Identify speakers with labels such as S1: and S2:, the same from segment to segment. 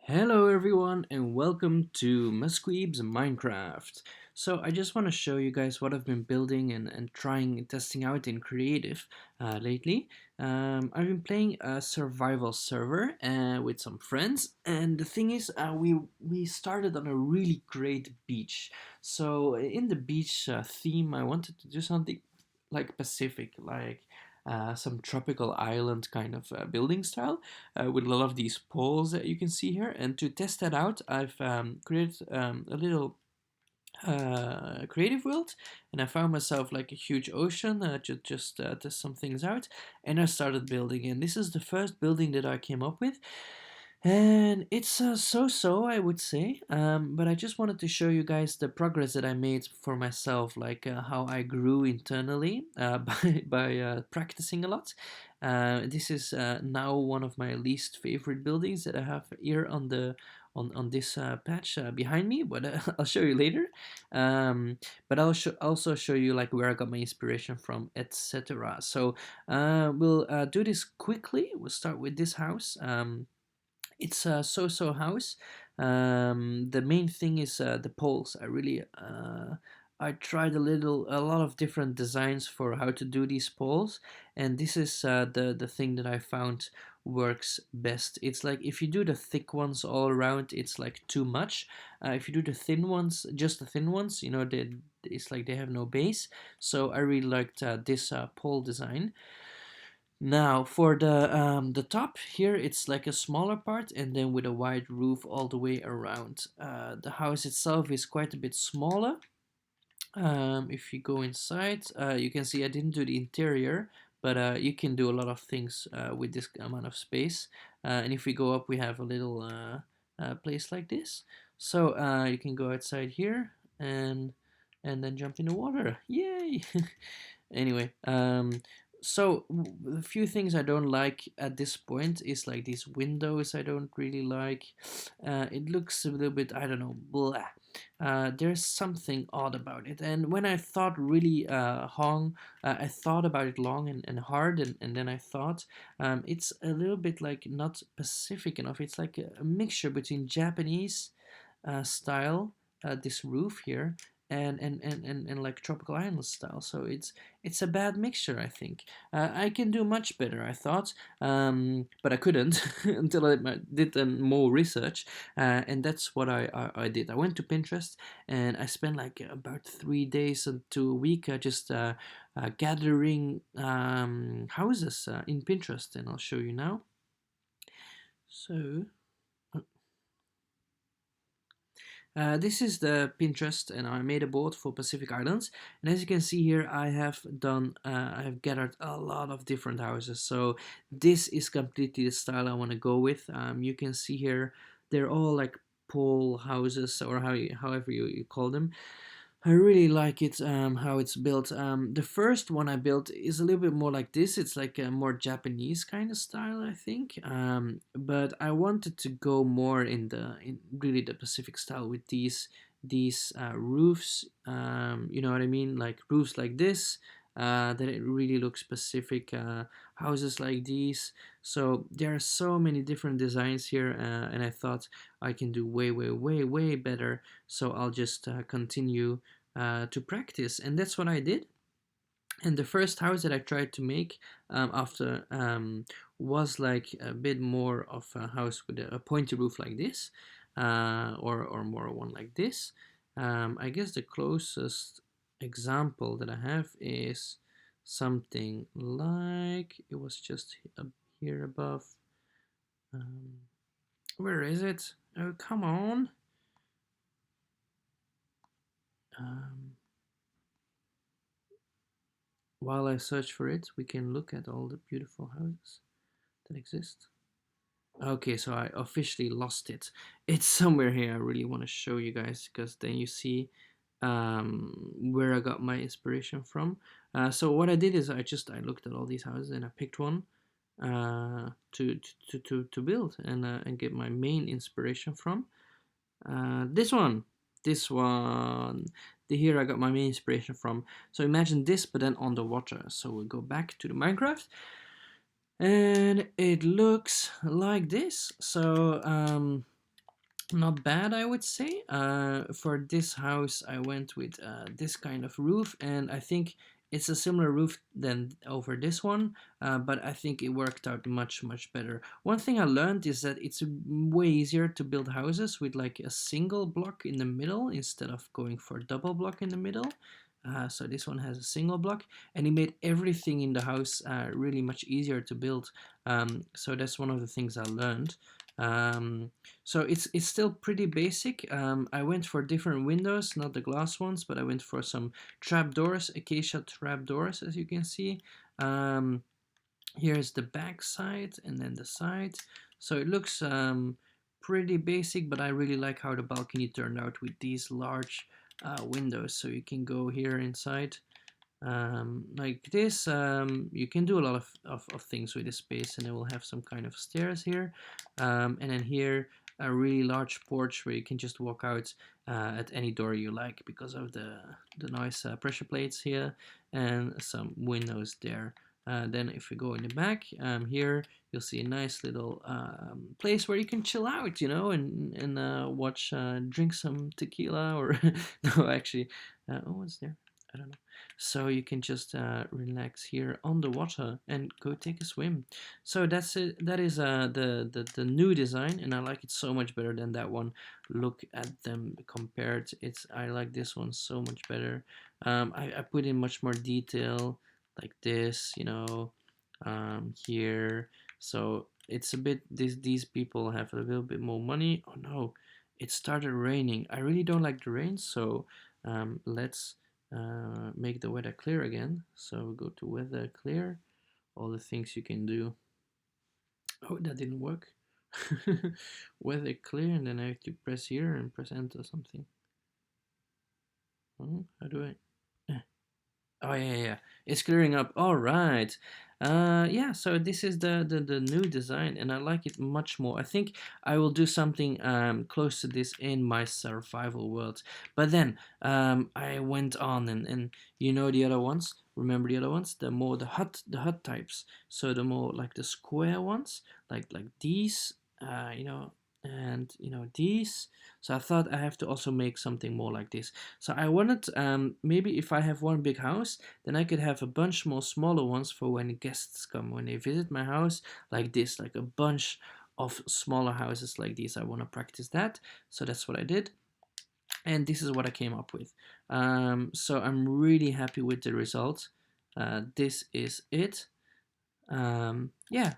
S1: Hello everyone and welcome to Musqueeb's Minecraft. So I just want to show you guys what I've been building and trying and testing out in creative lately. I've been playing a survival server with some friends, and the thing is we started on a really great beach. So in the beach theme I wanted to do something like Pacific, like some tropical island kind of building style with a lot of these poles that you can see here. And to test that out, I've created a little creative world, and I found myself like a huge ocean to just test some things out. And I started building, and this is the first building that I came up with. And it's so-so, I would say. But I just wanted to show you guys the progress that I made for myself, like how I grew internally by practicing a lot. This is now one of my least favorite buildings that I have here on this patch behind me, but I'll show you later. But I'll also show you like where I got my inspiration from, etc. So we'll do this quickly. We'll start with this house. It's a so-so house. The main thing is the poles. I tried a lot of different designs for how to do these poles, and this is the thing that I found works best. It's like if you do the thick ones all around, it's like too much. If you do the thin ones, just the thin ones, it's like they have no base. So I really liked this pole design. Now for the top here, it's like a smaller part, and then with a wide roof all the way around. The house itself is quite a bit smaller. If you go inside, you can see I didn't do the interior, but you can do a lot of things with this amount of space. And if we go up, we have a little place like this. So you can go outside here and then jump in the water. Yay! Anyway, so a few things I don't like at this point is like these windows I don't really like. It looks a little bit, I don't know, blah. There's something odd about it. And when I thought really I thought about it long and hard, and then I thought it's a little bit like not Pacific enough. It's like a mixture between Japanese style, this roof here, and like tropical island style. So it's a bad mixture, I think. I can do much better, I thought, but I couldn't until I did more research, and that's what I did. I went to Pinterest and I spent like about 3 days to a week just gathering houses in Pinterest, and I'll show you now. So this is the Pinterest, and I made a board for Pacific Islands. And as you can see here, I have gathered a lot of different houses. So this is completely the style I want to go with. You can see here, they're all like pole houses, or however you call them. I really like it, how it's built. The first one I built is a little bit more like this. It's like a more Japanese kind of style, I think. But I wanted to go more in really the Pacific style with these roofs. You know what I mean? Like roofs like this. That it really looks Pacific. Houses like these. So there are so many different designs here, and I thought I can do way better. So I'll just continue to practice, and that's what I did. And the first house that I tried to make after was like a bit more of a house with a pointy roof like this, or more one like this. I guess the closest example that I have is something like it was just up here above. Where is it? Oh, come on. Um, While I search for it, we can look at all the beautiful houses that exist. Okay, so I officially lost it. It's somewhere here. I really want to show you guys, because then you see where I got my inspiration from. So what I did is I looked at all these houses and I picked one to build and get my main inspiration from. This one. This one. Here I got my main inspiration from. So imagine this, but then on the water. So we'll go back to the Minecraft. And it looks like this. So not bad, I would say. For this house, I went with this kind of roof, and I think it's a similar roof than over this one, but I think it worked out much better. One thing I learned is that it's way easier to build houses with like a single block in the middle instead of going for a double block in the middle. So this one has a single block, and it made everything in the house really much easier to build. So that's one of the things I learned. Um, so it's still pretty basic. I went for different windows, not the glass ones, but I went for some trapdoors, acacia trapdoors, as you can see. Um, Here's the back side and then the side. So it looks pretty basic, but I really like how the balcony turned out with these large windows. So you can go here inside like this. You can do a lot of things with this space, and it will have some kind of stairs here, and then here a really large porch where you can just walk out at any door you like because of the nice pressure plates here, and some windows there. Then if we go in the back, here you'll see a nice little place where you can chill out, you know, and watch, drink some tequila or no, actually, oh, what's there? I don't know. So you can just relax here on the water and go take a swim. So that's it. That is the new design, and I like it so much better than that one. Look at them compared. It's I like this one so much better. I put in much more detail like this, you know, here. So it's a bit these people have a little bit more money. Oh no, it started raining. I really don't like the rain, so let's make the weather clear again. So go to weather clear, all the things you can do. Oh, that didn't work. Weather clear, and then I have to press here and press enter or something. How do I? Oh yeah, it's clearing up. All right. Yeah. So this is the new design, and I like it much more. I think I will do something close to this in my survival world. But then I went on, and you know the other ones. Remember the other ones? The hut types. So the more like the square ones, like these. You know, and you know these. So I thought I have to also make something more like this. So I wanted, maybe if I have one big house, then I could have a bunch more smaller ones for when guests come, when they visit my house, like this, like a bunch of smaller houses like these. I want to practice that. So that's what I did. And this is what I came up with. So I'm really happy with the result. This is it. Yeah,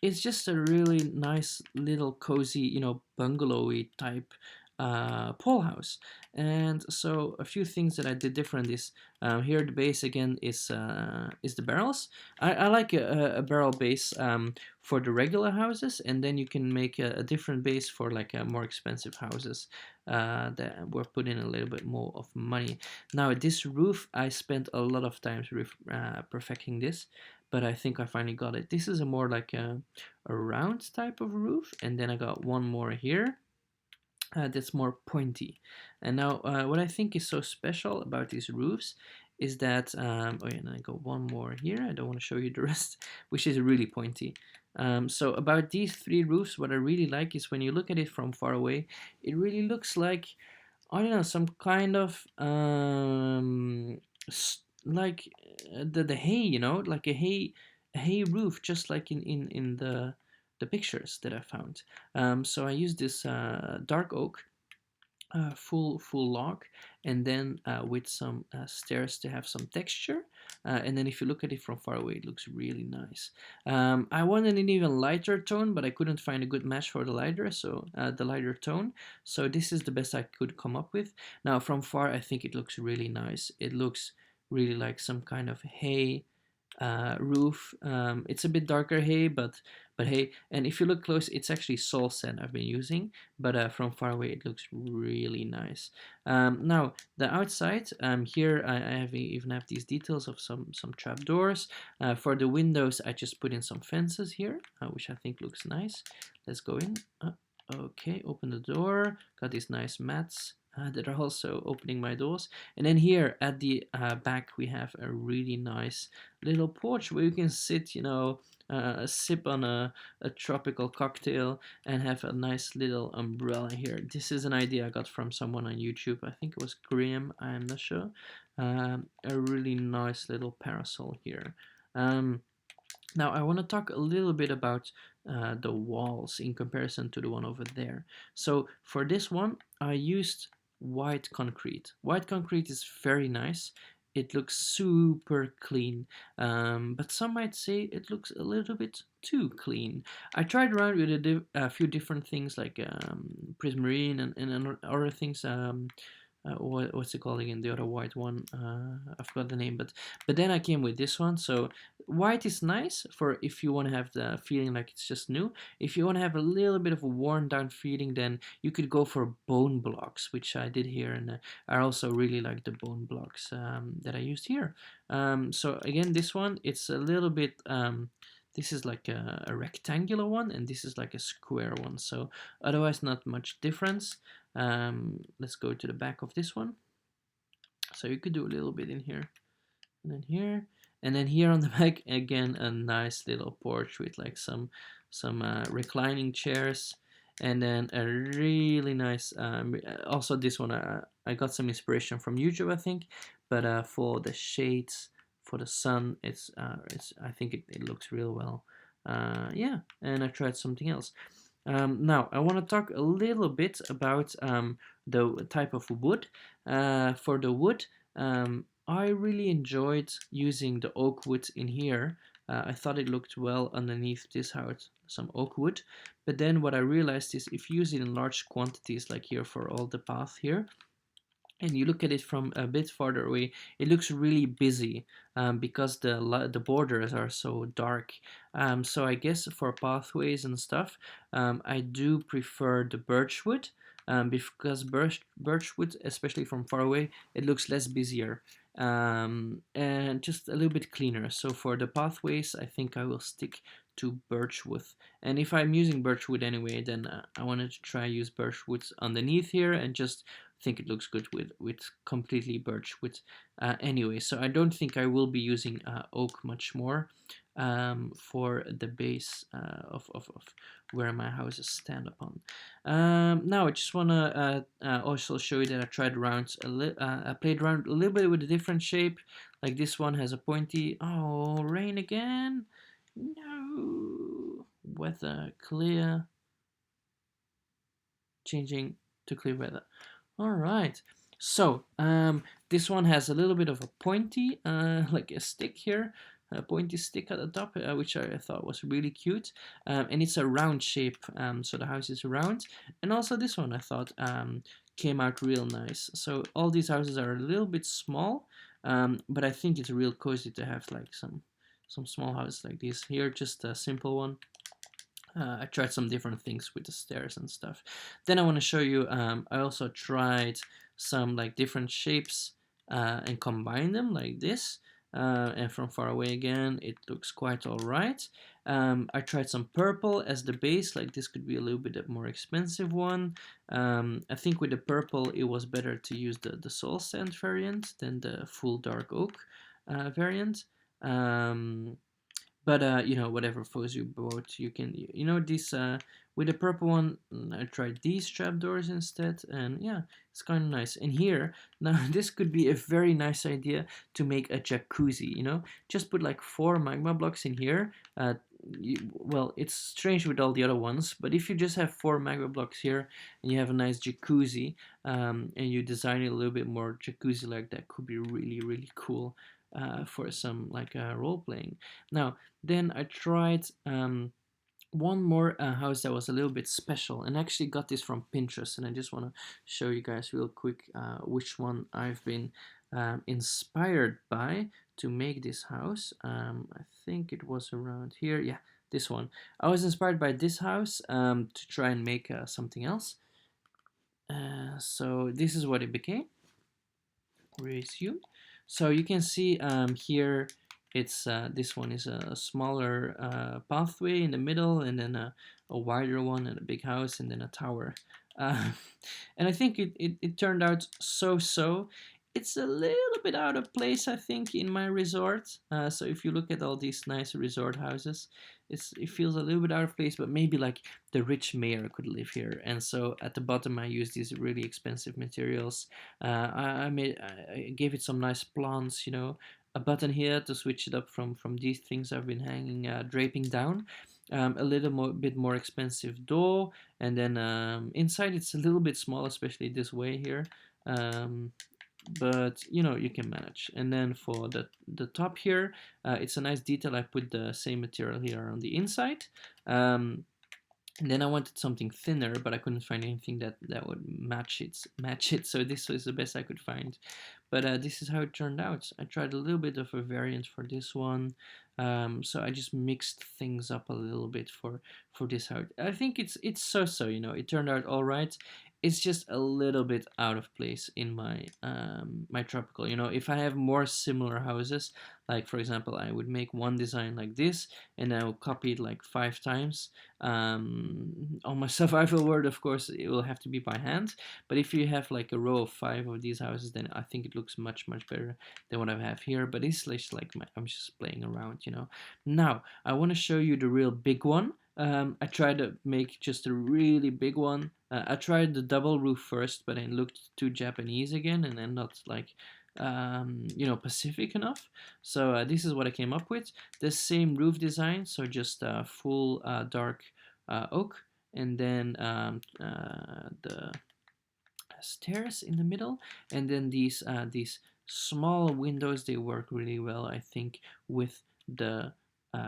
S1: it's just a really nice little cozy, you know, bungalowy type pole house. And so a few things that I did different is here the base again is the barrels. I like a barrel base for the regular houses, and then you can make a different base for like more expensive houses that were put in a little bit more of money. Now this roof, I spent a lot of time perfecting this, but I think I finally got it. This is a more like a round type of roof, and then I got one more here that's more pointy. And now what I think is so special about these roofs is that, oh yeah, and I got one more here, I don't want to show you the rest, which is really pointy. So about these three roofs, what I really like is when you look at it from far away, it really looks like, I don't know, some kind of like the hay, you know, like a hay roof, just like in the pictures that I found. So I used this dark oak, full log, and then with some stairs to have some texture. And then if you look at it from far away, it looks really nice. I wanted an even lighter tone, but I couldn't find a good match for the lighter tone. So this is the best I could come up with. Now from far, I think it looks really nice. It looks really like some kind of hay roof. It's a bit darker hay, but hey, and if you look close, it's actually Sol sand I've been using, but from far away it looks really nice. Now the outside, here I even have these details of some trap doors. For the windows, I just put in some fences here, which I think looks nice. Let's go in. Okay, open the door. Got these nice mats that are also opening my doors. And then here at the back we have a really nice little porch where you can sit, sip on a tropical cocktail and have a nice little umbrella here. This is an idea I got from someone on YouTube. I think it was Graham, I'm not sure. A really nice little parasol here. Now I want to talk a little bit about the walls in comparison to the one over there. So for this one, I used white concrete. White concrete is very nice. It looks super clean, but some might say it looks a little bit too clean. I tried around with a few different things like prismarine and other things. What's it called again? The other white one. I forgot the name, but then I came with this one. So white is nice for if you want to have the feeling like it's just new. If you want to have a little bit of a worn down feeling, then you could go for bone blocks, which I did here, and I also really like the bone blocks that I used here. So again, this one it's a little bit. This is like a rectangular one, and this is like a square one. So otherwise, not much difference. Let's go to the back of this one. So you could do a little bit in here and then here and then here on the back again a nice little porch with like some reclining chairs and then a really nice also this one I got some inspiration from YouTube I think, but for the shades for the sun it's I think it looks real well. Yeah, and I tried something else. Now, I want to talk a little bit about the type of wood. For the wood, I really enjoyed using the oak wood in here. I thought it looked well underneath this house, some oak wood. But then what I realized is if you use it in large quantities, like here for all the path here, and you look at it from a bit farther away, it looks really busy because the borders are so dark. So I guess for pathways and stuff, I do prefer the birchwood because birchwood, especially from far away, it looks less busier and just a little bit cleaner. So for the pathways, I think I will stick to birchwood. And if I'm using birchwood anyway, then I wanted to try use birchwood underneath here and just think it looks good with completely birchwood anyway. So I don't think I will be using oak much more for the base of where my houses stand upon. Now I just want to also show you that I tried around I played around a little bit with a different shape. Like this one has a pointy. Oh, rain again! No. Weather clear. Changing to clear weather. All right. So this one has a little bit of a pointy, like a stick here, a pointy stick at the top, which I thought was really cute. And it's a round shape, so the house is round. And also this one I thought came out real nice. So all these houses are a little bit small, but I think it's real cozy to have like some small houses like this. Here, just a simple one. I tried some different things with the stairs and stuff. Then I want to show you, I also tried some like different shapes and combine them like this. And from far away again, it looks quite alright. I tried some purple as the base, like this could be a little bit more expensive one. I think with the purple, it was better to use the soul sand variant than the full dark oak variant. But whatever flows your boat, you can this with the purple one. I tried these trapdoors instead, and yeah, it's kind of nice. And here now, this could be a very nice idea to make a jacuzzi. Just put like 4 magma blocks in here. Well, it's strange with all the other ones, but if you just have 4 magma blocks here and you have a nice jacuzzi, and you design it a little bit more jacuzzi like that, could be really really cool for some like role playing. Now, then I tried one more house that was a little bit special, and I actually got this from Pinterest, and I just want to show you guys real quick which one I've been inspired by to make this house. I think it was around here. Yeah, this one. I was inspired by this house to try and make something else. So this is what it became. Resume. So you can see here it's this one is a smaller pathway in the middle, and then a wider one and a big house, and then a tower uh, and I think it turned out so. It's a little bit out of place, I think, in my resort. So if you look at all these nice resort houses, it feels a little bit out of place, but maybe like the rich mayor could live here. And so at the bottom, I used these really expensive materials. I gave it some nice plants, you know, a button here to switch it up from these things I've been hanging, draping down. A little bit more expensive door, and then inside it's a little bit small, especially this way here. Um, but you know, you can manage. And then for the top here, it's a nice detail. I put the same material here on the inside. And then I wanted something thinner, but I couldn't find anything that would match it. So this was the best I could find. But this is how it turned out. I tried a little bit of a variant for this one. So I just mixed things up a little bit for this house. I think it's so, you know. It turned out all right. It's just a little bit out of place in my tropical. You know, if I have more similar houses, like for example, I would make one design like this, and I will copy it like 5 times. On my survival world, of course, it will have to be by hand. But if you have like a row of 5 of these houses, then I think it looks much better than what I have here. But it's just like I'm just playing around, you know. Now I want to show you the real big one. I tried to make just a really big one. I tried the double roof first, but it looked too Japanese again, and then not like you know, Pacific enough. So this is what I came up with. The same roof design, so just full dark oak, and then the stairs in the middle, and then these small windows. They work really well, I think, with the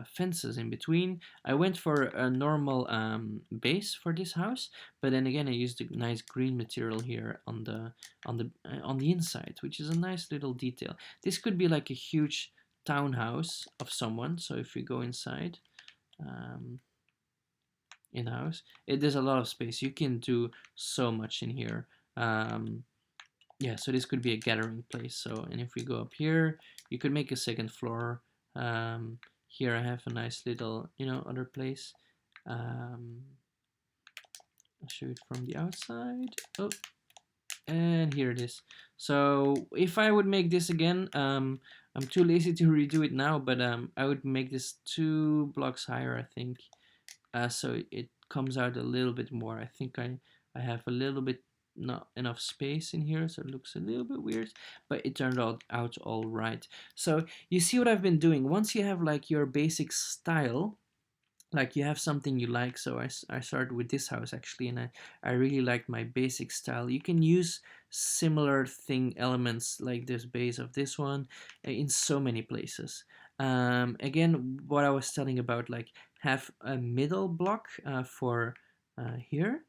S1: fences in between. I went for a normal base for this house, but then again I used a nice green material here on the inside, which is a nice little detail. This could be like a huge townhouse of someone. So if we go inside, um, in the house, there's a lot of space. You can do so much in here. um, yeah, so this could be a gathering place. So, and if we go up here, you could make a second floor. Here I have a nice little, you know, other place. I'll show it from the outside. Oh, and here it is. So if I would make this again, I'm too lazy to redo it now, but I would make this 2 blocks higher, I think. So it comes out a little bit more. I think I have a little bit not enough space in here, so it looks a little bit weird, but it turned out all right. So you see what I've been doing. Once you have like your basic style, like you have something you like. So I started with this house actually, and I really liked my basic style. You can use similar thing elements like this base of this one in so many places. Again, what I was telling about, like have a middle block for here.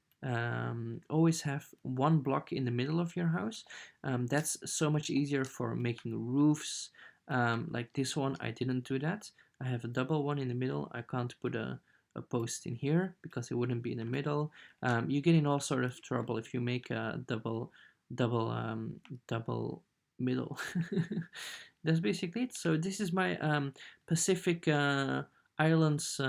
S1: Always have one block in the middle of your house. That's so much easier for making roofs. Like this one, I didn't do that. I have a double one in the middle. I can't put a post in here because it wouldn't be in the middle. You get in all sort of trouble if you make a double double middle. That's basically it. So this is my Pacific Islands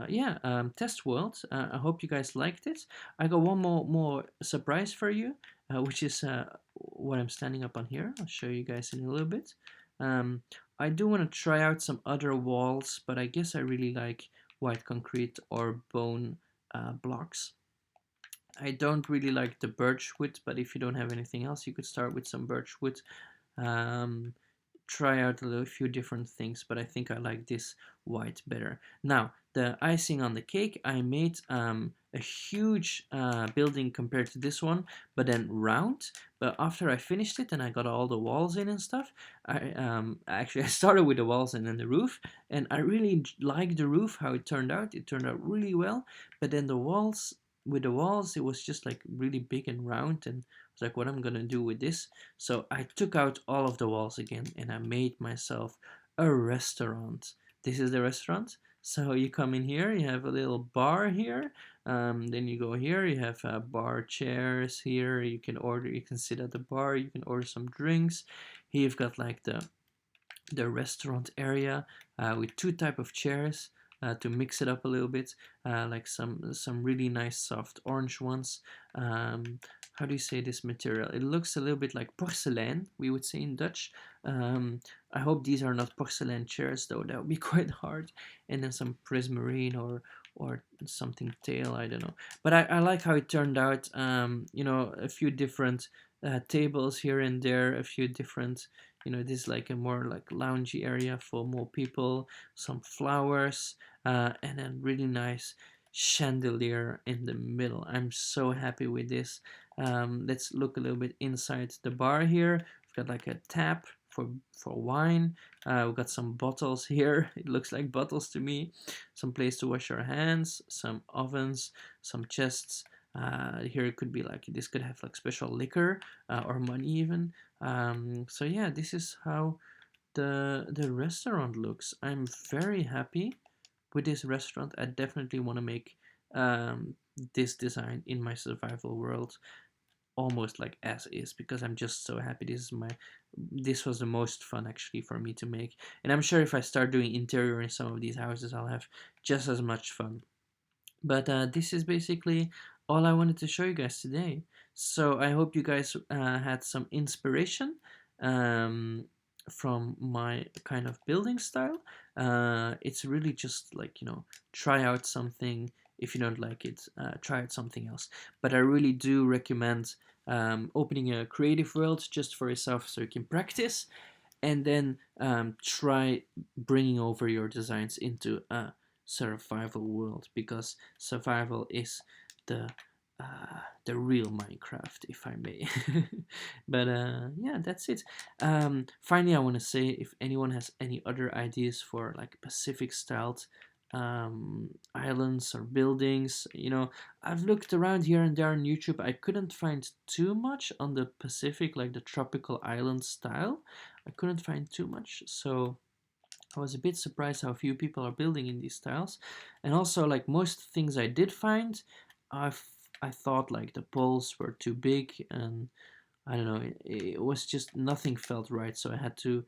S1: yeah, test world. I hope you guys liked it. I got one more surprise for you, which is what I'm standing up on here. I'll show you guys in a little bit. Um, I do want to try out some other walls, but I guess I really like white concrete or bone blocks. I don't really like the birch wood, but if you don't have anything else, you could start with some birch wood. Um, Try out a few different things, but I think I like this white better. Now, the icing on the cake, I made a huge building compared to this one, but then round. But after I finished it and I got all the walls in and stuff, I started with the walls and then the roof, and I really liked the roof, how it turned out. It turned out really well, but then the walls, with the walls, it was just like really big and round, and I was like, what I'm gonna do with this? So I took out all of the walls again and I made myself a restaurant. This is the restaurant. So you come in here, you have a little bar here. Then you go here, you have bar chairs here. You can order, you can sit at the bar, you can order some drinks. Here you've got like the restaurant area with 2 type of chairs. to mix it up a little bit, like some really nice soft orange ones. How do you say this material? It looks a little bit like porcelain, we would say in Dutch. Um, I hope these are not porcelain chairs, though. That would be quite hard. And then some prismarine or something tail, I don't know. But I like how it turned out. A few different tables here and there, a few different. This is like a more like loungy area for more people. Some flowers, and then really nice chandelier in the middle. I'm so happy with this. Let's look a little bit inside the bar here. We've got like a tap for wine. We've got some bottles here. It looks like bottles to me. Some place to wash your hands. Some ovens. Some chests. Here it could be like this could have like special liquor or money even. So yeah, this is how the restaurant looks. I'm very happy with this restaurant. I definitely want to make this design in my survival world almost like as is, because I'm just so happy. This was the most fun actually for me to make, and I'm sure if I start doing interior in some of these houses, I'll have just as much fun. But this is basically all I wanted to show you guys today. So I hope you guys had some inspiration um, from my kind of building style. It's really just like, try out something. If you don't like it, try out something else. But I really do recommend opening a creative world just for yourself so you can practice, and then try bringing over your designs into a survival world, because survival is the the real Minecraft, if I may. But yeah, that's it. Finally, I want to say, if anyone has any other ideas for like Pacific styled islands or buildings, I've looked around here and there on YouTube. I couldn't find too much on the Pacific, like the tropical island style. I couldn't find too much, so I was a bit surprised how few people are building in these styles. And also, like most things I did find, I thought like the poles were too big, and I don't know, it was just nothing felt right, so I had to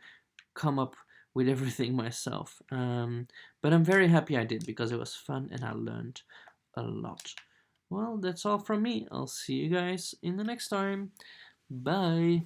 S1: come up with everything myself. But I'm very happy I did, because it was fun and I learned a lot. Well, that's all from me. I'll see you guys in the next time. Bye.